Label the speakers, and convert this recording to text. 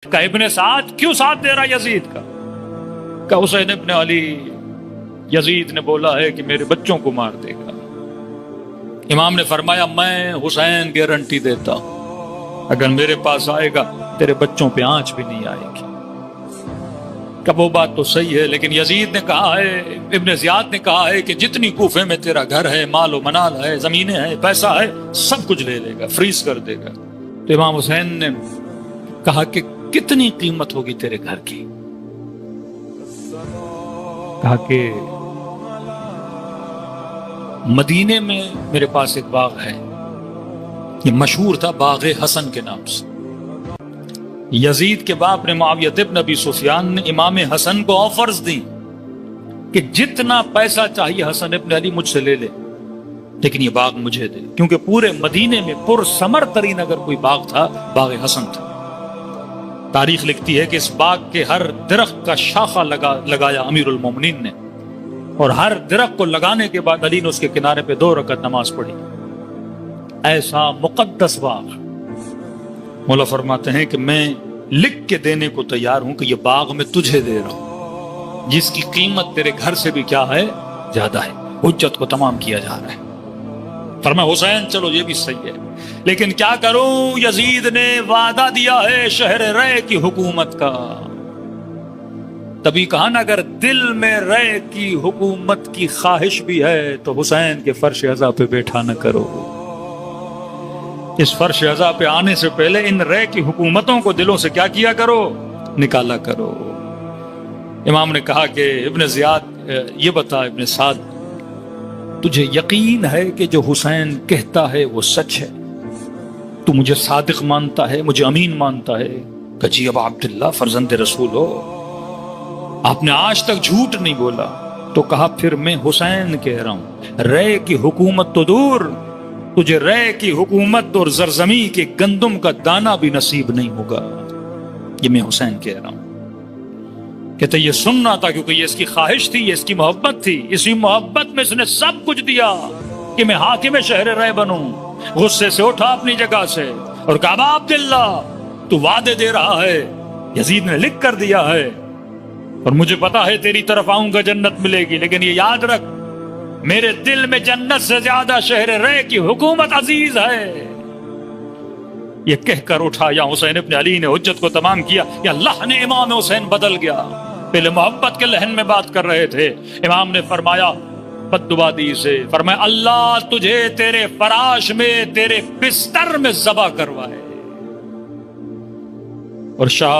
Speaker 1: کا ابن سعد کیوں ساتھ دے رہا یزید کا؟ کہ حسین ابن علی یزید نے بولا ہے کہ میرے بچوں کو مار دے گا۔ امام نے فرمایا میں حسین گارنٹی دیتا ہوں اگر میرے پاس آئے گا تیرے بچوں پہ آنچ بھی نہیں آئے گی۔ کہ وہ بات تو صحیح ہے، لیکن یزید نے کہا ہے، ابن زیاد نے کہا ہے کہ جتنی کوفے میں تیرا گھر ہے، مال و منال ہے، زمینیں ہیں، پیسہ ہے، سب کچھ لے لے گا، فریز کر دے گا۔ تو امام حسین نے کہا کہ کتنی قیمت ہوگی تیرے گھر کی؟ کہا کہ مدینے میں میرے پاس ایک باغ ہے، یہ مشہور تھا باغ حسن کے نام سے۔ یزید کے باپ نے معاویہ ابن ابی سفیان نے امام حسن کو آفرز دی کہ جتنا پیسہ چاہیے حسن ابن علی مجھ سے لے لے، لیکن یہ باغ مجھے دے، کیونکہ پورے مدینے میں پرثمر ترین اگر کوئی باغ تھا باغ حسن تھا۔ تاریخ لکھتی ہے کہ اس باغ کے ہر درخت کا شاخہ لگایا امیر المومنین نے، اور ہر درخت کو لگانے کے بعد علی نے اس کے کنارے پہ 2 رکعت نماز پڑھی۔ ایسا مقدس باغ، مولا فرماتے ہیں کہ میں لکھ کے دینے کو تیار ہوں کہ یہ باغ میں تجھے دے رہا ہوں جس کی قیمت تیرے گھر سے بھی کیا ہے، زیادہ ہے۔ حجت کو تمام کیا جا رہا ہے۔ فرمایا حسین چلو یہ بھی صحیح ہے، لیکن کیا کروں؟ یزید نے وعدہ دیا ہے شہر رے کی حکومت کا۔ تبھی کہا نا اگر دل میں رے کی حکومت کی خواہش بھی ہے تو حسین کے فرش عزا پہ بیٹھا نہ کرو۔ اس فرش عزا پہ آنے سے پہلے ان رے کی حکومتوں کو دلوں سے کیا کیا کرو، نکالا کرو۔ امام نے کہا کہ ابن زیاد یہ بتا ابن سعد، تجھے یقین ہے کہ جو حسین کہتا ہے وہ سچ ہے؟ تو مجھے صادق مانتا ہے، مجھے امین مانتا ہے؟ کہ جی ابا عبداللہ فرزند رسول ہو، آپ نے آج تک جھوٹ نہیں بولا۔ تو کہا پھر میں حسین کہہ رہا ہوں، رے کی حکومت تو دور، تجھے رے کی حکومت اور زرزمی کے گندم کا دانہ بھی نصیب نہیں ہوگا۔ یہ میں حسین کہہ رہا ہوں۔ کہتے یہ سننا تھا کیونکہ یہ اس کی خواہش تھی، یہ اس کی محبت تھی، اسی محبت میں اس نے سب کچھ دیا کہ میں حاکم شہر رے بنوں۔ غصے سے اٹھا اپنی جگہ سے اور کہا ابا عبداللہ تو وعدے دے رہا ہے، یزید نے لکھ کر دیا ہے، اور مجھے پتا ہے تیری طرف آؤں گا جنت ملے گی، لیکن یہ یاد رکھ میرے دل میں جنت سے زیادہ شہر رے کی حکومت عزیز ہے۔ یہ کہہ کر اٹھا یا حسین ابن علی نے حجت کو تمام کیا یا لحن امام حسین بدل گیا۔ پہلے محبت کے لحن میں بات کر رہے تھے، امام نے فرمایا بددعا دی سے، فرمایا اللہ تجھے تیرے فراش میں، تیرے بستر میں ذبح کروائے۔ اور شاہ